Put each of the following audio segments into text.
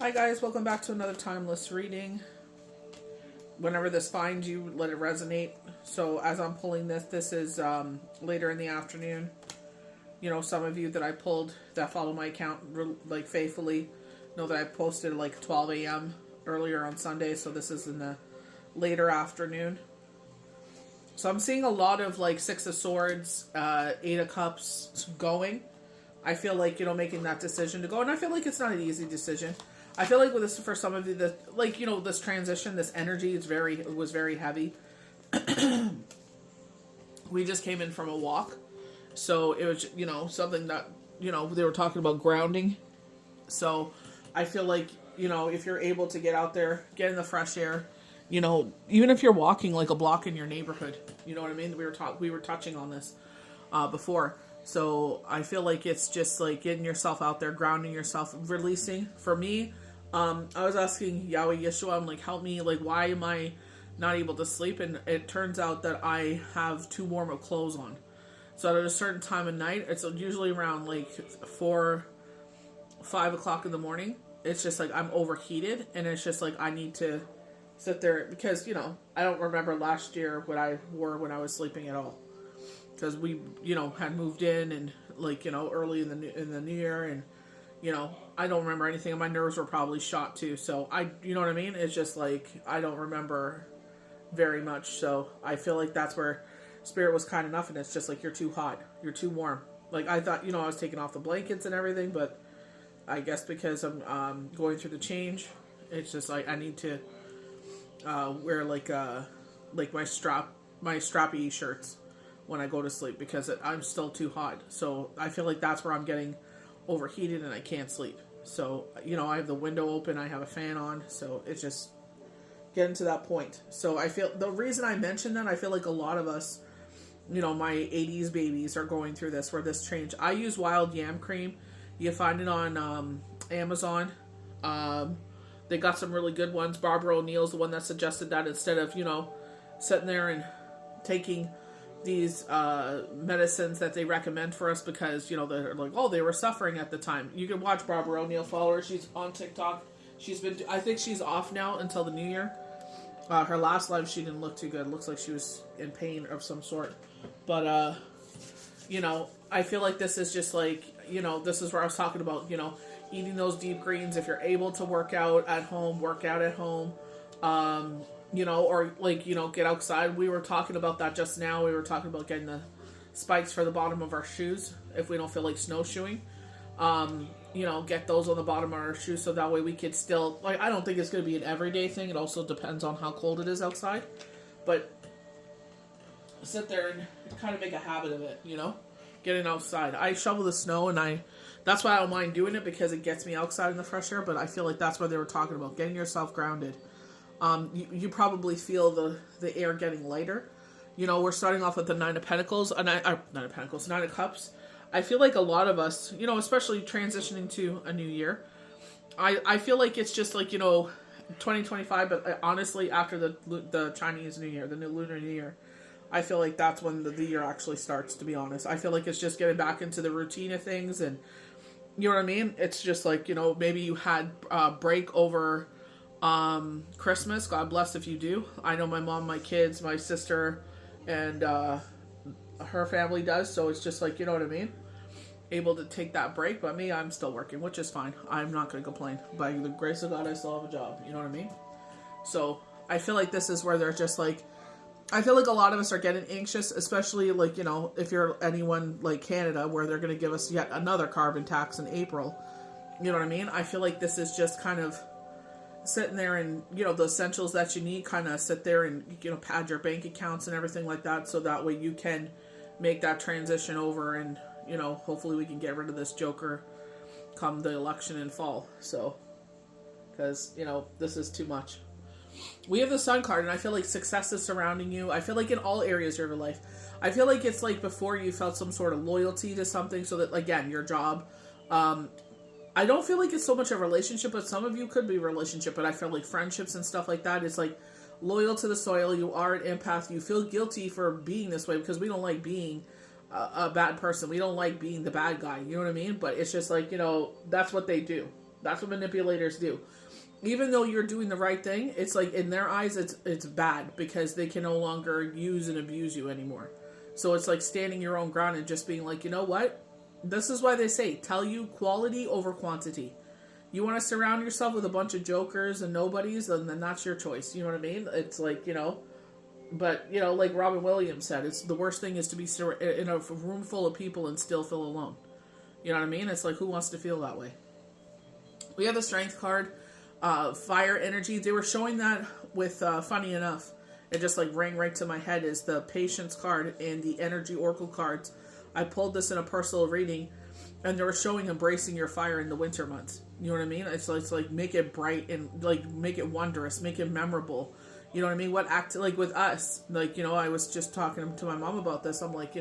Hi guys, welcome back to another timeless reading. Whenever this finds you, let it resonate. So as I'm pulling this is later in the afternoon. You know, some of you that I pulled that follow my account like faithfully know that I posted like 12 a.m. earlier on Sunday, so this is in the later afternoon. So I'm seeing a lot of like Six of Swords, Eight of Cups going. I feel like, you know, making that decision to go, and I feel like it's not an easy decision. I feel like with this, for some of you, that like, you know, this transition, this energy is was very heavy. We just came in from a walk, so it was, you know, something that, you know, they were talking about grounding. So I feel like, you know, if you're able to get out there, get in the fresh air, you know, even if you're walking like a block in your neighborhood, you know what I mean? We were touching on this before. So I feel like it's just like getting yourself out there, grounding yourself, releasing. For me, I was asking Yahweh Yeshua, I'm like, help me, like, why am I not able to sleep? And it turns out that I have too warm of clothes on. So at a certain time of night, it's usually around like 5 o'clock in the morning. It's just like I'm overheated, and it's just like I need to sit there because, you know, I don't remember last year what I wore when I was sleeping at all. Because we, you know, had moved in and like, you know, early in the new year, and, you know, I don't remember anything, and my nerves were probably shot too. So you know what I mean? It's just like I don't remember very much. So I feel like that's where Spirit was kind enough, and it's just like, you're too hot, you're too warm. Like I thought, you know, I was taking off the blankets and everything, but I guess because I'm going through the change, it's just like I need to wear like my strappy shirts when I go to sleep because I'm still too hot. So I feel like that's where I'm getting overheated and I can't sleep. So, you know, I have the window open, I have a fan on, so it's just getting to that point. So I feel the reason I mentioned that, I feel like a lot of us, you know, my 80s babies are going through this, where this change. I use wild yam cream. You find it on Amazon. They got some really good ones. Barbara O'Neill's the one that suggested that instead of, you know, sitting there and taking these medicines that they recommend for us because, you know, they're like, oh, they were suffering at the time. You can watch Barbara O'Neill, follow her. She's on TikTok. I think she's off now until the new year. Her last live, she didn't look too good. Looks like she was in pain of some sort. But, you know, I feel like this is just like, you know, this is where I was talking about, you know, eating those deep greens. If you're able to work out at home, you know, or like, you know, get outside. We were talking about that just now. We were talking about getting the spikes for the bottom of our shoes if we don't feel like snowshoeing. You know, get those on the bottom of our shoes so that way we could still, like, I don't think it's going to be an everyday thing. It also depends on how cold it is outside. But sit there and kind of make a habit of it, you know, getting outside. I shovel the snow, and that's why I don't mind doing it, because it gets me outside in the fresh air. But I feel like that's what they were talking about, getting yourself grounded. You probably feel the air getting lighter. You know, we're starting off with the Nine of Cups. I feel like a lot of us, you know, especially transitioning to a new year, I feel like it's just like, you know, 2025, but honestly, after the Chinese New Year, the new Lunar New Year, I feel like that's when the year actually starts, to be honest. I feel like it's just getting back into the routine of things, and you know what I mean? It's just like, you know, maybe you had a break over Christmas. God bless if you do. I know my mom, my kids, my sister, and her family does, so it's just like, you know what I mean, able to take that break. But me, I'm still working, which is fine. I'm not going to complain. By the grace of God, I still have a job, you know what I mean? So I feel like this is where they're just like, I feel like a lot of us are getting anxious, especially like, you know, if you're anyone like Canada, where they're going to give us yet another carbon tax in April, you know what I mean? I feel like this is just kind of sitting there, and, you know, the essentials that you need, kind of sit there and, you know, pad your bank accounts and everything like that, so that way you can make that transition over, and, you know, hopefully we can get rid of this joker come the election in fall. So, because, you know, this is too much. We have the Sun card, and I feel like success is surrounding you. I feel like in all areas of your life. I feel like it's like before you felt some sort of loyalty to something, so that, again, your job, I don't feel like it's so much a relationship, but some of you could be a relationship, but I feel like friendships and stuff like that is like loyal to the soil. You are an empath. You feel guilty for being this way, because we don't like being a bad person. We don't like being the bad guy. You know what I mean? But it's just like, you know, that's what they do. That's what manipulators do. Even though you're doing the right thing, it's like in their eyes, it's bad because they can no longer use and abuse you anymore. So it's like standing your own ground and just being like, you know what? This is why they say, tell you quality over quantity. You want to surround yourself with a bunch of jokers and nobodies, then that's your choice. You know what I mean? It's like, but, like Robin Williams said, it's the worst thing is to be in a room full of people and still feel alone. You know what I mean? It's like, who wants to feel that way? We have the strength card, fire energy. They were showing that with, funny enough, it just like rang right to my head, is the patience card and the energy oracle cards. I pulled this in a personal reading, and they were showing embracing your fire in the winter months. You know what I mean? It's like make it bright and like make it wondrous, make it memorable. You know what I mean? Like with us, like, I was just talking to my mom about this. I'm like,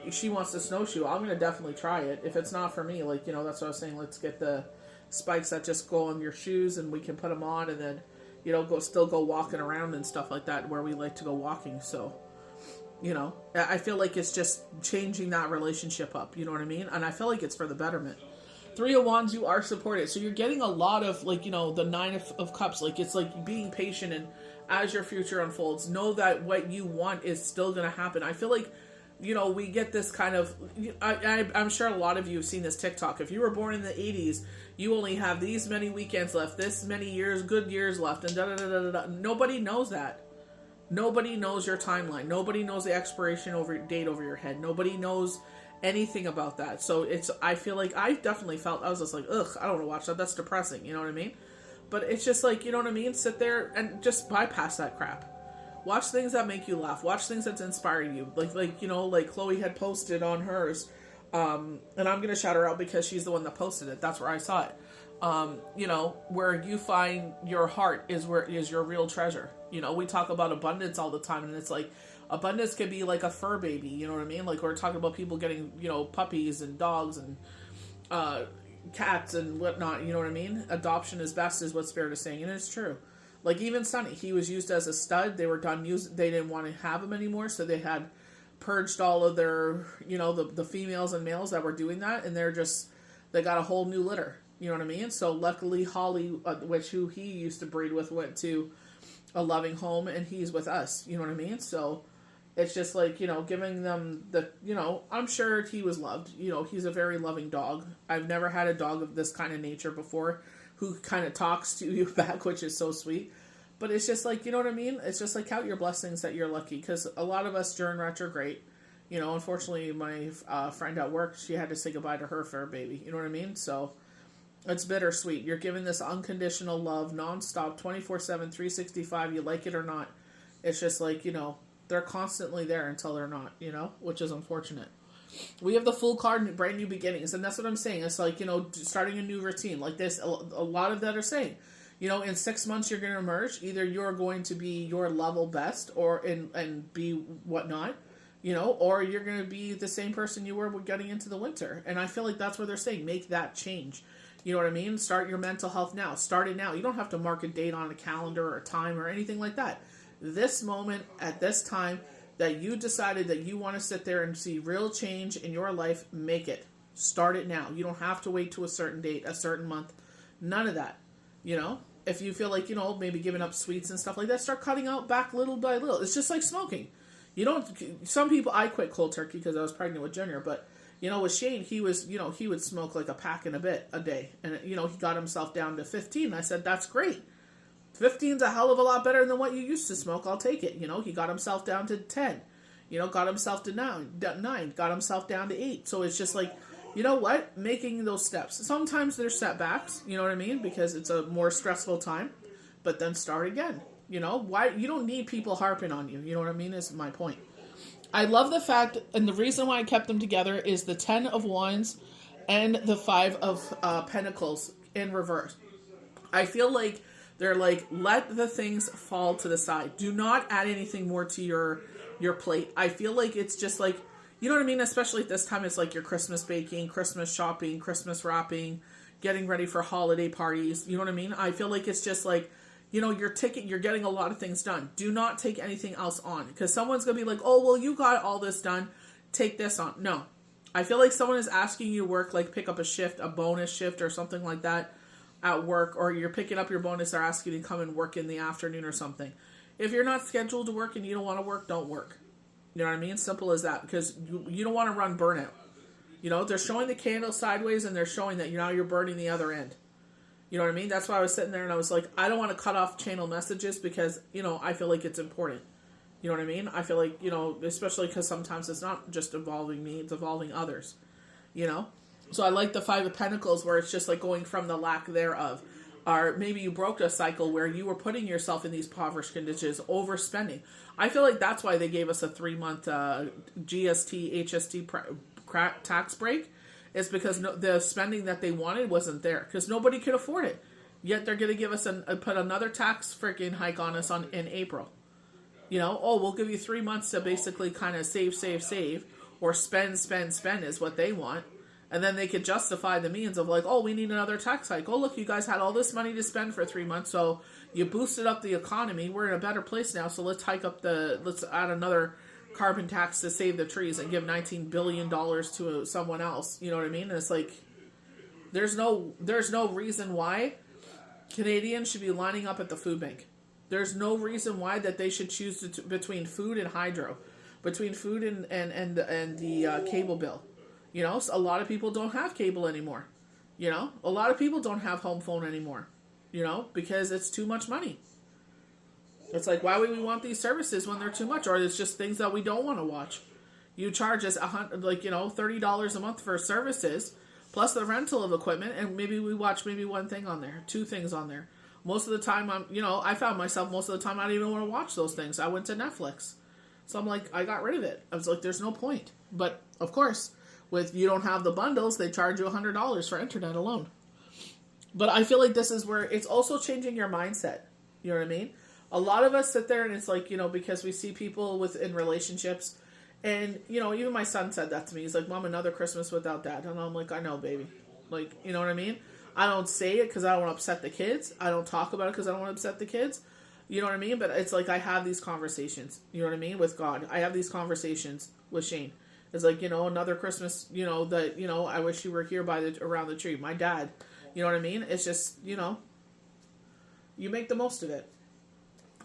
she wants to snowshoe. I'm going to definitely try it. If it's not for me, like, that's what I was saying. Let's get the spikes that just go on your shoes and we can put them on and then, go walking around and stuff like that where we like to go walking. So, I feel like it's just changing that relationship up. You know what I mean? And I feel like it's for the betterment. 3 of Wands, you are supported. So you're getting a lot of, like, the 9 of Cups. Like, it's like being patient, and as your future unfolds, know that what you want is still going to happen. I feel like, we get this kind of, I'm sure a lot of you have seen this TikTok. If you were born in the 80s, you only have these many weekends left, this many years, good years left, and da-da-da-da-da. Nobody knows that. Nobody knows your timeline. Nobody knows the expiration date over your head. Nobody knows anything about that. So I feel like I definitely felt, I was just like, ugh, I don't want to watch that. That's depressing. You know what I mean? But it's just like, you know what I mean? Sit there and just bypass that crap. Watch things that make you laugh. Watch things that inspire you. Like Chloe had posted on hers. And I'm going to shout her out because she's the one that posted it. That's where I saw it. Where you find your heart is your real treasure. We talk about abundance all the time, and it's like abundance could be like a fur baby. You know what I mean? Like, we're talking about people getting, puppies and dogs and, cats and whatnot. You know what I mean? Adoption is best is what Spirit is saying. And it's true. Like, even Sonny, he was used as a stud. They were done they didn't want to have him anymore. So they had purged all of their, the females and males that were doing that. And they got a whole new litter. You know what I mean? So luckily Holly, who he used to breed with, went to a loving home, and he's with us. You know what I mean? So it's just like, giving them the, I'm sure he was loved. He's a very loving dog. I've never had a dog of this kind of nature before who kind of talks to you back, which is so sweet. But it's just like, you know what I mean? It's just like, count your blessings that you're lucky, because a lot of us during retrograde, unfortunately my friend at work, she had to say goodbye to her fur baby. You know what I mean? So it's bittersweet. You're given this unconditional love, nonstop, 24/7, 365. You like it or not. It's just like, they're constantly there until they're not, which is unfortunate. We have the Fool card, brand new beginnings. And that's what I'm saying. It's like, starting a new routine like this. A lot of that are saying, in 6 months you're going to emerge. Either you're going to be your level best and be whatnot, or you're going to be the same person you were getting into the winter. And I feel like that's what they're saying. Make that change. You know what I mean? Start your mental health now. Start it now. You don't have to mark a date on a calendar or a time or anything like that. This moment, at this time, that you decided that you want to sit there and see real change in your life, make it. Start it now. You don't have to wait to a certain date, a certain month. None of that. If you feel like, maybe giving up sweets and stuff like that, start cutting out back little by little. It's just like smoking. Some people, I quit cold turkey because I was pregnant with Junior, but with Shane, he would smoke like a pack and a bit a day. And, he got himself down to 15. I said, that's great. 15's a hell of a lot better than what you used to smoke. I'll take it. He got himself down to 10. Got himself to 9, got himself down to 8. So it's just like, you know what? Making those steps. Sometimes there's setbacks, you know what I mean? Because it's a more stressful time. But then start again. Why? You don't need people harping on you. You know what I mean? Is my point. I love the fact, and the reason why I kept them together is the 10 of Wands and the 5 of Pentacles in reverse. I feel like they're like, let the things fall to the side. Do not add anything more to your plate. I feel like it's just like, you know what I mean? Especially at this time, it's like your Christmas baking, Christmas shopping, Christmas wrapping, getting ready for holiday parties. You know what I mean? I feel like it's just like, you're getting a lot of things done. Do not take anything else on, because someone's going to be like, oh, well, you got all this done. Take this on. No. I feel like someone is asking you to work, like pick up a shift, a bonus shift or something like that. at work, or you're picking up your bonus, they're asking you to come and work in the afternoon or something. If you're not scheduled to work and you don't want to work, don't work. You know what I mean? Simple as that, because you don't want to run burnout. You know, they're showing the candle sideways and they're showing that you're burning the other end. You know what I mean? That's why I was sitting there and I was like, I don't want to cut off channel messages because, you know, I feel like it's important. You know what I mean? I feel like, you know, especially because sometimes it's not just involving me, it's involving others. You know? So I like the Five of Pentacles where it's just like going from the lack thereof. Or maybe you broke a cycle where you were putting yourself in these impoverished conditions, overspending. I feel like that's why they gave us a 3-month GST, HST tax break. Is because the spending that they wanted wasn't there. Because nobody could afford it. Yet they're going to give us put another tax freaking hike on us in April. You know, we'll give you 3 months to basically kind of save, or spend is what they want. And then they could justify the means of like, we need another tax hike. Oh, look, you guys had all this money to spend for 3 months, so you boosted up the economy. We're in a better place now, so let's let's add another carbon tax to save the trees and give $19 billion to someone else. You know what I mean? And it's like, there's no reason why Canadians should be lining up at the food bank. There's no reason why that they should choose between food and hydro, between food and the cable bill. You know, a lot of people don't have cable anymore. You know, a lot of people don't have home phone anymore. You know, because it's too much money. It's like, why would we want these services when they're too much? Or it's just things that we don't want to watch. You charge us $30 a month for services, plus the rental of equipment, and maybe we watch one thing on there, 2 things on there. Most of the time, I found myself most of the time I didn't even want to watch those things. I went to Netflix. So I'm like, I got rid of it. I was like, there's no point. But, of course, with you don't have the bundles, they charge you $100 for internet alone. But I feel like this is where it's also changing your mindset. You know what I mean? A lot of us sit there and it's like, you know, because we see people in relationships, and, you know, even my son said that to me. He's like, Mom, another Christmas without Dad. And I'm like, I know, baby. Like, you know what I mean? I don't say it because I don't want to upset the kids. I don't talk about it because I don't want to upset the kids. You know what I mean? But it's like I have these conversations, you know what I mean, with God. I have these conversations with Shane. It's like, you know, another Christmas, you know, that, you know, I wish you were here around the tree. My dad, you know what I mean? It's just, you know, you make the most of it.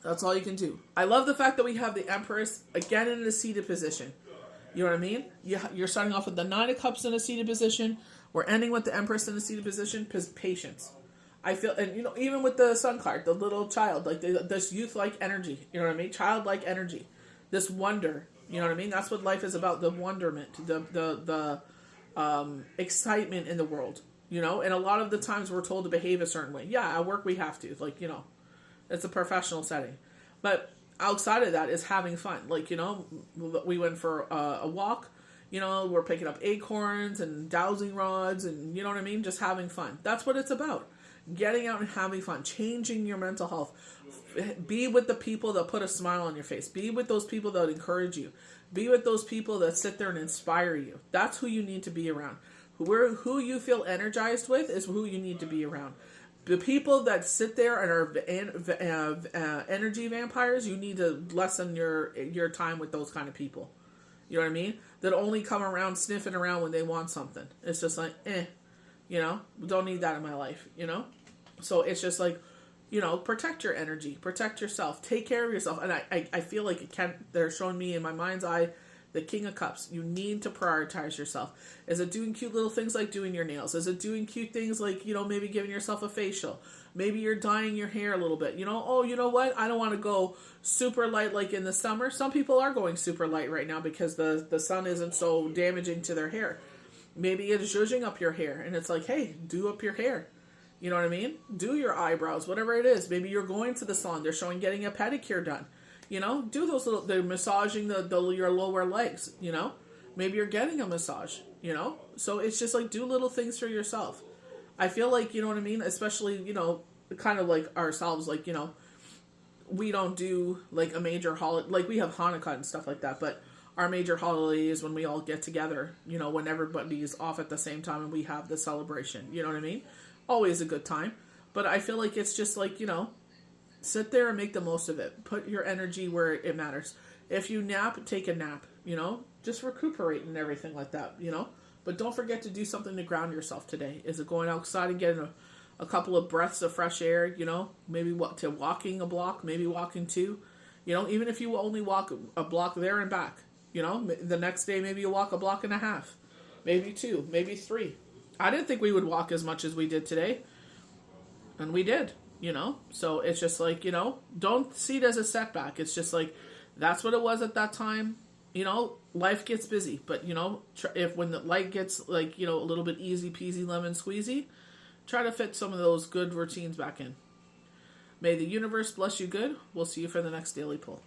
That's all you can do. I love the fact that we have the Empress again in a seated position. You know what I mean? You're starting off with the 9 of Cups in a seated position. We're ending with the Empress in a seated position. Patience. I feel, and you know, even with the Sun card, the little child, like this youth-like energy. You know what I mean? Childlike energy. This wonder. You know what I mean? That's what life is about. The wonderment, the excitement in the world. You know, and a lot of the times we're told to behave a certain way. Yeah, at work we have to. Like, you know, it's a professional setting. But outside of that is having fun. Like, you know, we went for a walk. You know, we're picking up acorns and dowsing rods and, you know what I mean? Just having fun. That's what it's about. Getting out and having fun. Changing your mental health. Be with the people that put a smile on your face. Be with those people that encourage you. Be with those people that sit there and inspire you. That's who you need to be around. Who you feel energized with is who you need to be around. The people that sit there and are energy vampires, you need to lessen your time with those kind of people. You know what I mean? That only come around sniffing around when they want something. It's just like, you know, don't need that in my life, you know? So it's just like, you know, protect your energy, protect yourself, take care of yourself. And I feel like they're showing me in my mind's eye, the King of Cups. You need to prioritize yourself. Is it doing cute little things like doing your nails? Is it doing cute things like, you know, maybe giving yourself a facial? Maybe you're dyeing your hair a little bit. You know, oh, you know what? I don't want to go super light like in the summer. Some people are going super light right now because the sun isn't so damaging to their hair. Maybe it's zhuzhing up your hair. And it's like, hey, do up your hair. You know what I mean? Do your eyebrows, whatever it is. Maybe you're going to the salon. They're showing getting a pedicure done. You know, do those they're massaging your lower legs, you know. Maybe you're getting a massage, you know. So it's just like, do little things for yourself. I feel like, you know what I mean? Especially, you know, kind of like ourselves, like, you know, we don't do like a major holiday, like we have Hanukkah and stuff like that, but our major holiday is when we all get together, you know, when everybody's off at the same time and we have the celebration, you know what I mean? Always a good time. But I feel like it's just like, you know, sit there and make the most of it. Put your energy where it matters. If you nap, take a nap, you know? Just recuperate and everything like that, you know? But don't forget to do something to ground yourself today. Is it going outside and getting a couple of breaths of fresh air, you know, maybe to walking a block, maybe walking two, you know, even if you only walk a block there and back, you know, the next day maybe you walk a block and a half, maybe two, maybe three. I didn't think we would walk as much as we did today, and we did, you know. So it's just like, you know, don't see it as a setback. It's just like, that's what it was at that time. You know, life gets busy, but, you know, if when the light gets, like, you know, a little bit easy peasy lemon squeezy, try to fit some of those good routines back in. May the universe bless you good. We'll see you for the next Daily Pull.